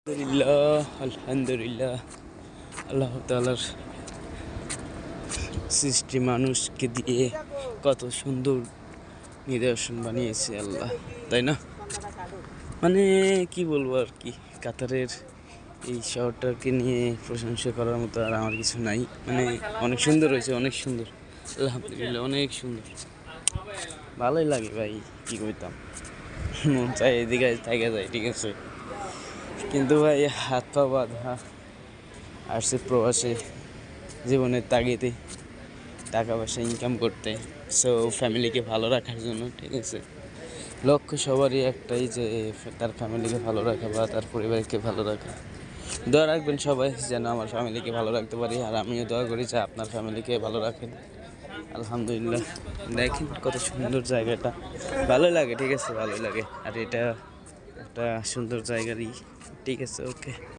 আলহামদুলিল্লাহ আলহামদুলিল্লাহ আল্লাহ তাআলার সৃষ্টি মানুষকে দিয়ে কত সুন্দর নিদর্শন বানিয়েছে আল্লাহ, তাই না? মানে কি বলবো আর কি, কাতারের এই শহরটাকে নিয়ে প্রশংসা করার মতো আর আমার কিছু নাই। মানে অনেক সুন্দর হয়েছে, অনেক সুন্দর, আলহামদুলিল্লাহ অনেক সুন্দর, ভালোই লাগে ভাই। কি করতাম, মন চাই এদিকে থেকে যায়, ঠিক আছে, কিন্তু ভাই হাত পা বাঁধা আসছে প্রবাসে জীবনের তাগিদে টাকা পয়সা ইনকাম করতে, সো ফ্যামিলিকে ভালো রাখার জন্য, ঠিক আছে। লক্ষ্য সবারই একটাই, যে তার ফ্যামিলিকে ভালো রাখা বা তার পরিবারকে ভালো রাখা। দোয়া রাখবেন সবাই যেন আমার ফ্যামিলিকে ভালো রাখতে পারি, আর আমিও দোয়া করি যে আপনার ফ্যামিলিকে ভালো রাখেন। আলহামদুলিল্লাহ, দেখেন কত সুন্দর জায়গাটা, ভালোই লাগে, ঠিক আছে, ভালোই লাগে। আর এটা একটা সুন্দর জায়গারই, ঠিক আছে, ওকে।